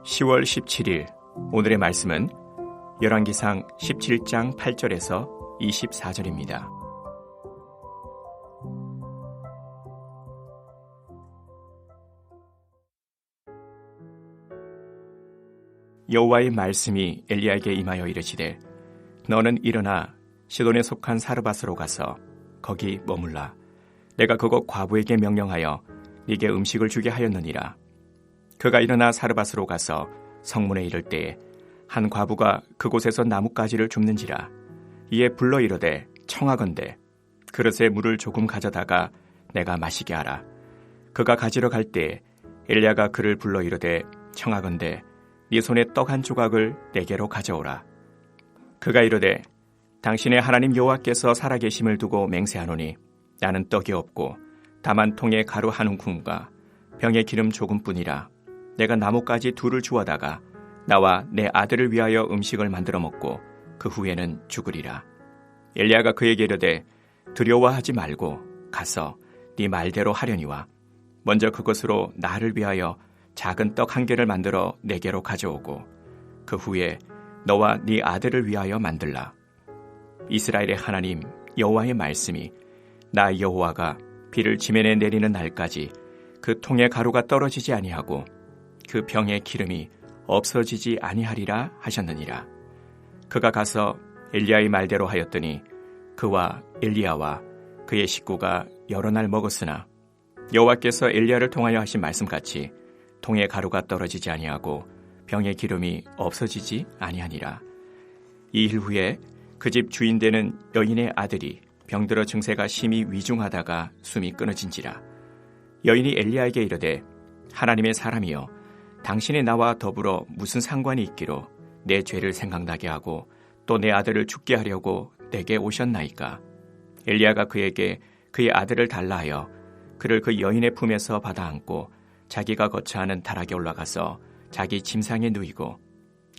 10월 17일 오늘의 말씀은 열왕기상 17장 8절에서 24절입니다. 여호와의 말씀이 엘리야에게 임하여 이르시되 너는 일어나 시돈에 속한 사르밧으로 가서 거기 머물라. 내가 그곳 과부에게 명령하여 네게 음식을 주게 하였느니라. 그가 일어나 사르밧으로 가서 성문에 이를 때에 한 과부가 그곳에서 나뭇가지를 줍는지라. 이에 불러 이르되 청하건대 그릇에 물을 조금 가져다가 내가 마시게 하라. 그가 가지러 갈 때에 엘리야가 그를 불러 이르되 청하건대 네 손에 떡 한 조각을 내게로 가져오라. 그가 이르되 당신의 하나님 여호와께서 살아계심을 두고 맹세하노니 나는 떡이 없고 다만 통에 가루 한 움큼과 병에 기름 조금뿐이라. 내가 나뭇가지 둘을 주워다가 나와 내 아들을 위하여 음식을 만들어 먹고 그 후에는 죽으리라. 엘리야가 그에게 이르되 두려워하지 말고 가서 네 말대로 하려니와 먼저 그것으로 나를 위하여 작은 떡 한 개를 만들어 내게로 가져오고 그 후에 너와 네 아들을 위하여 만들라. 이스라엘의 하나님 여호와의 말씀이 나 여호와가 비를 지면에 내리는 날까지 그 통에 가루가 떨어지지 아니하고 그 병에 기름이 없어지지 아니하리라 하셨느니라. 그가 가서 엘리야의 말대로 하였더니 그와 엘리야와 그의 식구가 여러 날 먹었으나 여호와께서 엘리야를 통하여 하신 말씀같이 통에 가루가 떨어지지 아니하고 병에 기름이 없어지지 아니하니라. 이 일 후에 그 집 주인 되는 여인의 아들이 병들어 증세가 심히 위중하다가 숨이 끊어진지라. 여인이 엘리야에게 이르되 하나님의 사람이여 당신이 나와 더불어 무슨 상관이 있기로 내 죄를 생각나게 하고 또 내 아들을 죽게 하려고 내게 오셨나이까. 엘리야가 그에게 그의 아들을 달라 하여 그를 그 여인의 품에서 받아 안고 자기가 거처하는 다락에 올라가서 자기 침상에 누이고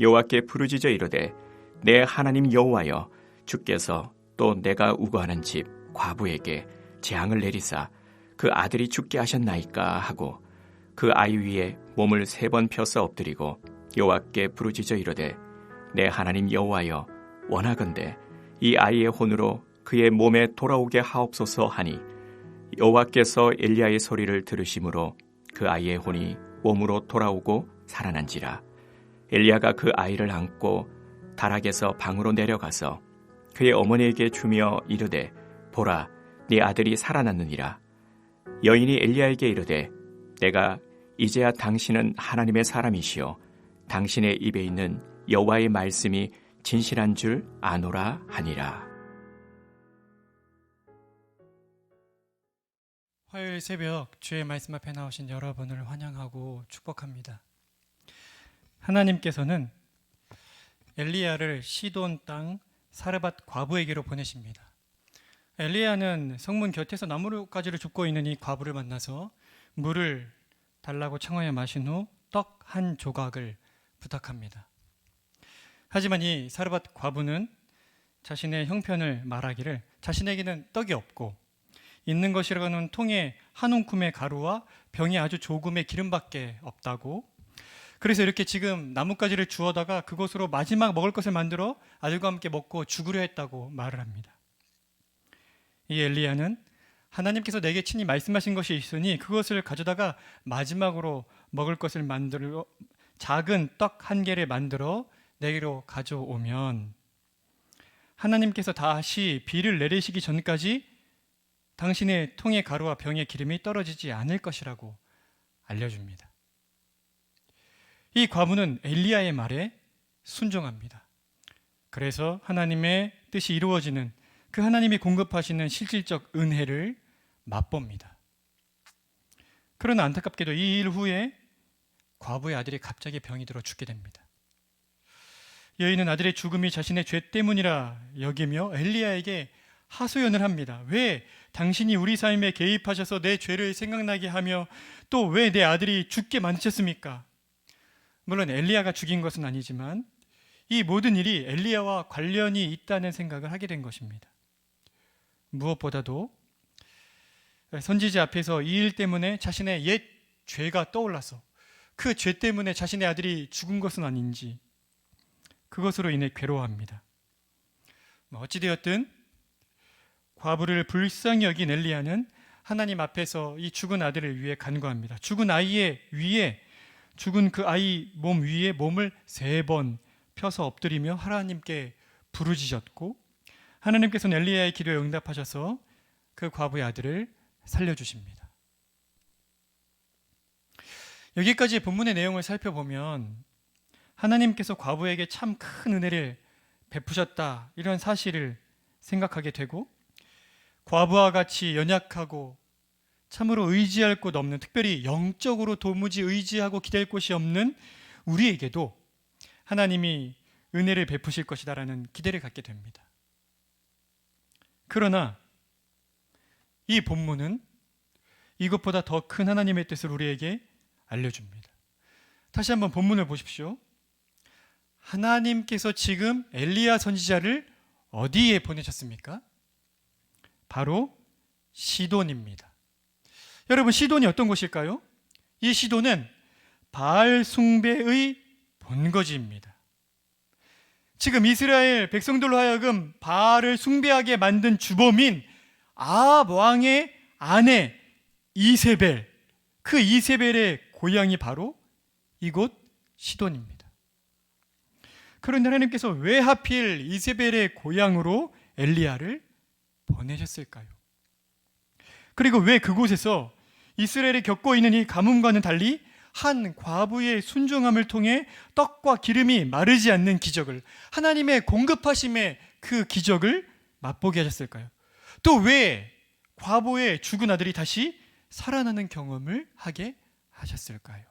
여호와께 부르짖어 이르되 내 하나님 여호와여 주께서 또 내가 우거하는 집 과부에게 재앙을 내리사 그 아들이 죽게 하셨나이까 하고 그 아이 위에 몸을 3번 펴서 엎드리고 여호와께 부르짖어 이르되 내 하나님 여호와여 원하건대 이 아이의 혼으로 그의 몸에 돌아오게 하옵소서 하니 여호와께서 엘리야의 소리를 들으심으로 그 아이의 혼이 몸으로 돌아오고 살아난지라. 엘리야가 그 아이를 안고 다락에서 방으로 내려가서 그의 어머니에게 주며 이르되 보라 네 아들이 살아났느니라. 여인이 엘리야에게 이르되 내가 이제야 당신은 하나님의 사람이시요 당신의 입에 있는 여호와의 말씀이 진실한 줄 아노라 하니라. 화요일 새벽 주의 말씀 앞에 나오신 여러분을 환영하고 축복합니다. 하나님께서는 엘리야를 시돈 땅 사르밧 과부에게로 보내십니다. 엘리야는 성문 곁에서 나무가지를 줍고 있는 이 과부를 만나서 물을 달라고 청하여 마신 후 떡 한 조각을 부탁합니다. 하지만 이 사르밧 과부는 자신의 형편을 말하기를 자신에게는 떡이 없고 있는 것이라고는 통에 한 움큼의 가루와 병에 아주 조금의 기름밖에 없다고, 그래서 이렇게 지금 나뭇가지를 주워다가 그것으로 마지막 먹을 것을 만들어 아들과 함께 먹고 죽으려 했다고 말을 합니다. 이 엘리야는 하나님께서 내게 친히 말씀하신 것이 있으니 그것을 가져다가 마지막으로 먹을 것을 만들어 작은 떡 한 개를 만들어 내게로 가져오면 하나님께서 다시 비를 내리시기 전까지 당신의 통의 가루와 병의 기름이 떨어지지 않을 것이라고 알려줍니다. 이 과부는 엘리야의 말에 순종합니다. 그래서 하나님의 뜻이 이루어지는 그 하나님이 공급하시는 실질적 은혜를 맛봅니다. 그러나 안타깝게도 이 일 후에 과부의 아들이 갑자기 병이 들어 죽게 됩니다. 여인은 아들의 죽음이 자신의 죄 때문이라 여기며 엘리야에게 하소연을 합니다. 왜 당신이 우리 삶에 개입하셔서 내 죄를 생각나게 하며 또 왜 내 아들이 죽게 만드셨습니까? 물론 엘리야가 죽인 것은 아니지만 이 모든 일이 엘리야와 관련이 있다는 생각을 하게 된 것입니다. 무엇보다도 선지자 앞에서 이 일 때문에 자신의 옛 죄가 떠올라서 그 죄 때문에 자신의 아들이 죽은 것은 아닌지 그것으로 인해 괴로워합니다. 어찌되었든 과부를 불쌍히 여긴 엘리야는 하나님 앞에서 이 죽은 아들을 위해 간구합니다. 죽은 아이의 위에, 죽은 그 아이 몸 위에 몸을 3번 펴서 엎드리며 하나님께 부르짖었고, 하나님께서는 엘리야의 기도에 응답하셔서 그 과부의 아들을 살려주십니다. 여기까지 본문의 내용을 살펴보면 하나님께서 과부에게 참 큰 은혜를 베푸셨다, 이런 사실을 생각하게 되고, 과부와 같이 연약하고 참으로 의지할 곳 없는, 특별히 영적으로 도무지 의지하고 기댈 곳이 없는 우리에게도 하나님이 은혜를 베푸실 것이다라는 기대를 갖게 됩니다. 그러나 이 본문은 이것보다 더 큰 하나님의 뜻을 우리에게 알려줍니다. 다시 한번 본문을 보십시오. 하나님께서 지금 엘리야 선지자를 어디에 보내셨습니까? 바로 시돈입니다. 여러분, 시돈이 어떤 곳일까요? 이 시돈은 바알 숭배의 본거지입니다. 지금 이스라엘 백성들로 하여금 바알을 숭배하게 만든 주범인 아합 왕의 아내 이세벨, 그 이세벨의 고향이 바로 이곳 시돈입니다. 그런데 하나님께서 왜 하필 이세벨의 고향으로 엘리야를 보내셨을까요? 그리고 왜 그곳에서 이스라엘이 겪고 있는 이 가뭄과는 달리 한 과부의 순종함을 통해 떡과 기름이 마르지 않는 기적을, 하나님의 공급하심의 그 기적을 맛보게 하셨을까요? 또 왜 과부의 죽은 아들이 다시 살아나는 경험을 하게 하셨을까요?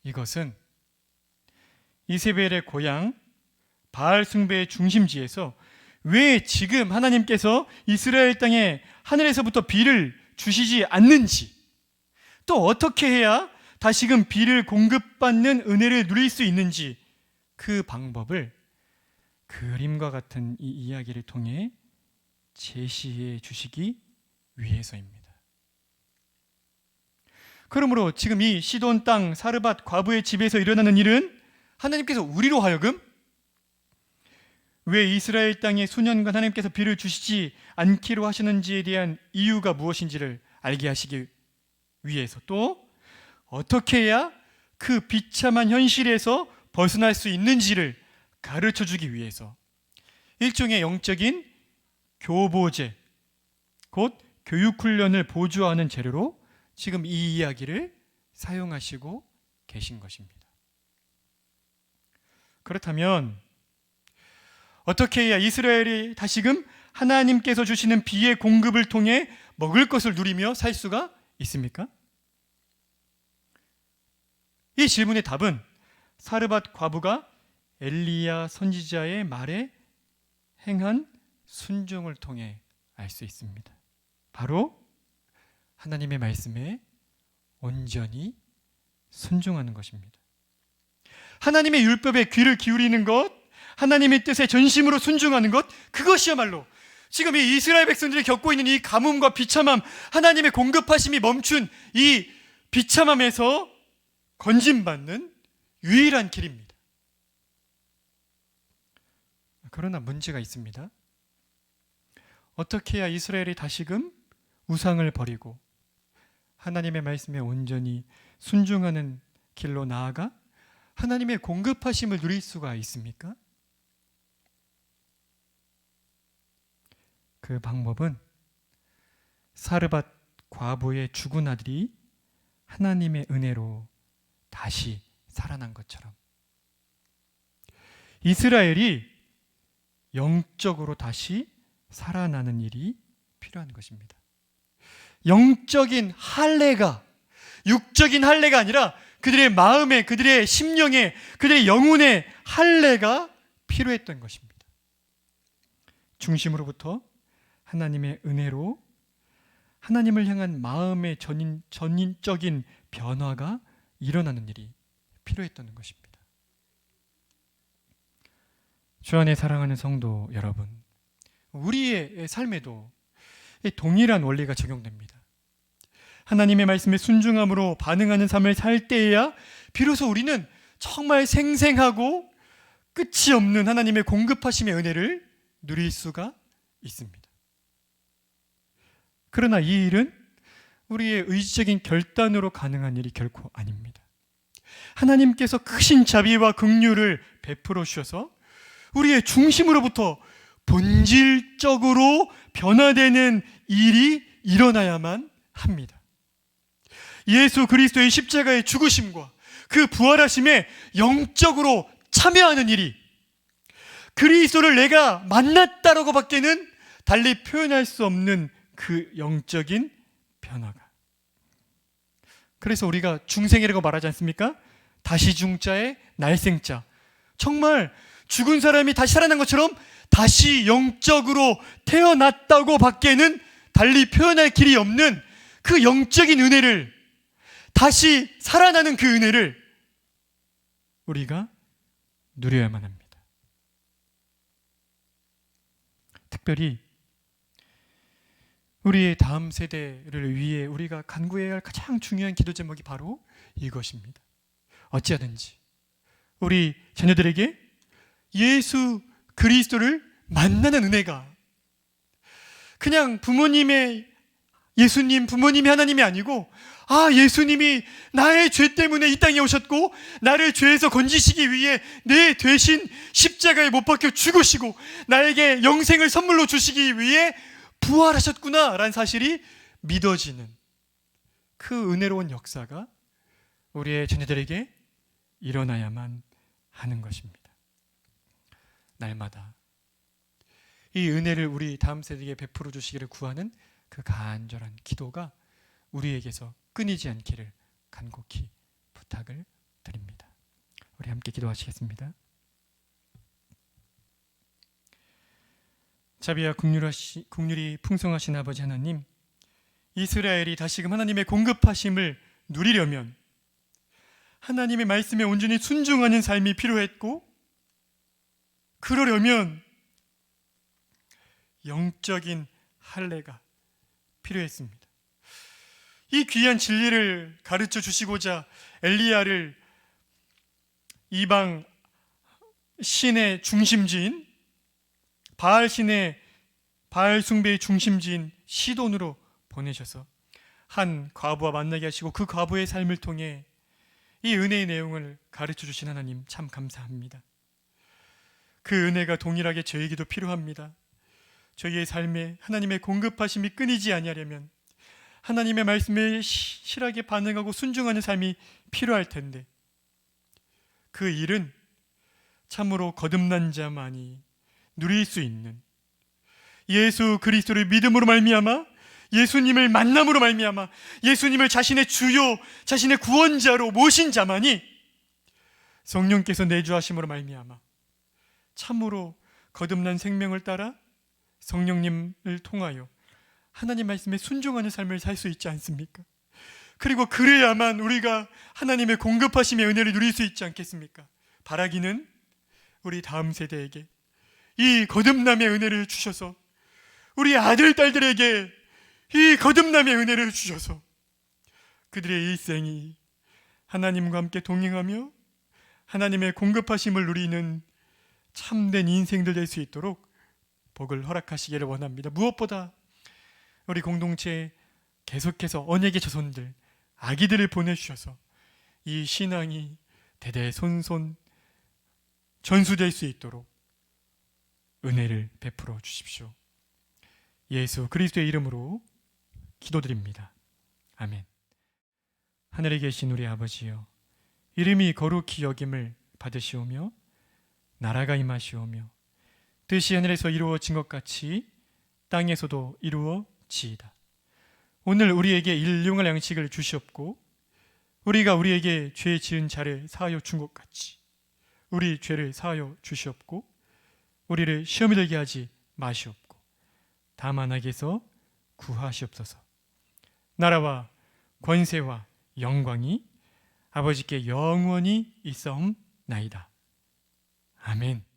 이것은 이세벨의 고향 바알 숭배의 중심지에서 왜 지금 하나님께서 이스라엘 땅에 하늘에서부터 비를 주시지 않는지, 또 어떻게 해야 다시금 비를 공급받는 은혜를 누릴 수 있는지, 그 방법을 그림과 같은 이 이야기를 통해 제시해 주시기 위해서입니다. 그러므로 지금 이 시돈 땅 사르밧 과부의 집에서 일어나는 일은 하나님께서 우리로 하여금 왜 이스라엘 땅에 수년간 하나님께서 비를 주시지 않기로 하시는지에 대한 이유가 무엇인지를 알게 하시기 위해서, 또 어떻게 해야 그 비참한 현실에서 벗어날 수 있는지를 가르쳐 주기 위해서 일종의 영적인 교보제, 곧 교육훈련을 보조하는 재료로 지금 이 이야기를 사용하시고 계신 것입니다. 그렇다면 어떻게 해야 이스라엘이 다시금 하나님께서 주시는 비의 공급을 통해 먹을 것을 누리며 살 수가 있습니까? 이 질문의 답은 사르밧 과부가 엘리야 선지자의 말에 행한 순종을 통해 알 수 있습니다. 바로 하나님의 말씀에 온전히 순종하는 것입니다. 하나님의 율법에 귀를 기울이는 것, 하나님의 뜻에 전심으로 순종하는 것, 그것이야말로 지금 이 이스라엘 백성들이 겪고 있는 이 가뭄과 비참함, 하나님의 공급하심이 멈춘 이 비참함에서 건짐받는 유일한 길입니다. 그러나 문제가 있습니다. 어떻게 해야 이스라엘이 다시금 우상을 버리고 하나님의 말씀에 온전히 순종하는 길로 나아가 하나님의 공급하심을 누릴 수가 있습니까? 그 방법은 사르밧 과부의 죽은 아들이 하나님의 은혜로 다시 살아난 것처럼 이스라엘이 영적으로 다시 살아나는 일이 필요한 것입니다. 영적인 할례가, 육적인 할례가 아니라 그들의 마음에, 그들의 심령에, 그들의 영혼의 할례가 필요했던 것입니다. 중심으로부터 하나님의 은혜로 하나님을 향한 마음의 전인적인 변화가 일어나는 일이 필요했던 것입니다. 주 안에 사랑하는 성도 여러분, 우리의 삶에도 동일한 원리가 적용됩니다. 하나님의 말씀에 순종함으로 반응하는 삶을 살 때에야 비로소 우리는 정말 생생하고 끝이 없는 하나님의 공급하심의 은혜를 누릴 수가 있습니다. 그러나 이 일은 우리의 의지적인 결단으로 가능한 일이 결코 아닙니다. 하나님께서 크신 자비와 긍휼을 베풀어 주셔서 우리의 중심으로부터 본질적으로 변화되는 일이 일어나야만 합니다. 예수 그리스도의 십자가의 죽으심과 그 부활하심에 영적으로 참여하는 일이, 그리스도를 내가 만났다라고 밖에는 달리 표현할 수 없는 그 영적인 변화가. 그래서 우리가 중생이라고 말하지 않습니까? 다시 중자에 날생자. 정말 죽은 사람이 다시 살아난 것처럼 다시 영적으로 태어났다고 밖에는 달리 표현할 길이 없는 그 영적인 은혜를, 다시 살아나는 그 은혜를 우리가 누려야만 합니다. 특별히 우리의 다음 세대를 위해 우리가 간구해야 할 가장 중요한 기도 제목이 바로 이것입니다. 어찌하든지 우리 자녀들에게 예수 그리스도를 만나는 은혜가 그냥 부모님의 예수님, 부모님이 하나님이 아니고, 예수님이 나의 죄 때문에 이 땅에 오셨고 나를 죄에서 건지시기 위해 내 대신 십자가에 못 박혀 죽으시고 나에게 영생을 선물로 주시기 위해 부활하셨구나 라는 사실이 믿어지는 그 은혜로운 역사가 우리의 자녀들에게 일어나야만 하는 것입니다. 날마다 이 은혜를 우리 다음 세대에게 베풀어 주시기를 구하는 그 간절한 기도가 우리에게서 끊이지 않기를 간곡히 부탁을 드립니다. 우리 함께 기도하시겠습니다. 자비와 긍휼이 풍성하신 아버지 하나님, 이스라엘이 다시금 하나님의 공급하심을 누리려면 하나님의 말씀에 온전히 순종하는 삶이 필요했고, 그러려면 영적인 할례가 필요했습니다. 이 귀한 진리를 가르쳐 주시고자 엘리야를 이방 신의 중심지인 바알 숭배의 중심지인 시돈으로 보내셔서 한 과부와 만나게 하시고 그 과부의 삶을 통해 이 은혜의 내용을 가르쳐 주신 하나님 참 감사합니다. 그 은혜가 동일하게 저에게도 필요합니다. 저희의 삶에 하나님의 공급하심이 끊이지 아니하려면 하나님의 말씀에 실하게 반응하고 순종하는 삶이 필요할 텐데, 그 일은 참으로 거듭난 자만이 누릴 수 있는, 예수 그리스도를 믿음으로 말미암아 예수님을 만남으로 말미암아 예수님을 자신의 주요, 자신의 구원자로 모신 자만이 성령께서 내주하심으로 말미암아 참으로 거듭난 생명을 따라 성령님을 통하여 하나님 말씀에 순종하는 삶을 살 수 있지 않습니까? 그리고 그래야만 우리가 하나님의 공급하심의 은혜를 누릴 수 있지 않겠습니까? 바라기는 우리 다음 세대에게 이 거듭남의 은혜를 주셔서, 우리 아들, 딸들에게 이 거듭남의 은혜를 주셔서 그들의 일생이 하나님과 함께 동행하며 하나님의 공급하심을 누리는 참된 인생들 될 수 있도록 복을 허락하시기를 원합니다. 무엇보다 우리 공동체에 계속해서 언약의 자손들, 아기들을 보내주셔서 이 신앙이 대대손손 전수될 수 있도록 은혜를 베풀어 주십시오. 예수 그리스도의 이름으로 기도드립니다. 아멘. 하늘에 계신 우리 아버지여, 이름이 거룩히 여김을 받으시오며 나라가 임하시오며 뜻이 하늘에서 이루어진 것 같이 땅에서도 이루어지이다. 오늘 우리에게 일용할 양식을 주시옵고 우리가 우리에게 죄 지은 자를 사하여 준 것 같이 우리 죄를 사하여 주시옵고 우리를 시험에 들게 하지 마시옵고 다만 악에서 구하시옵소서. 나라와 권세와 영광이 아버지께 영원히 있사옵나이다. 아멘.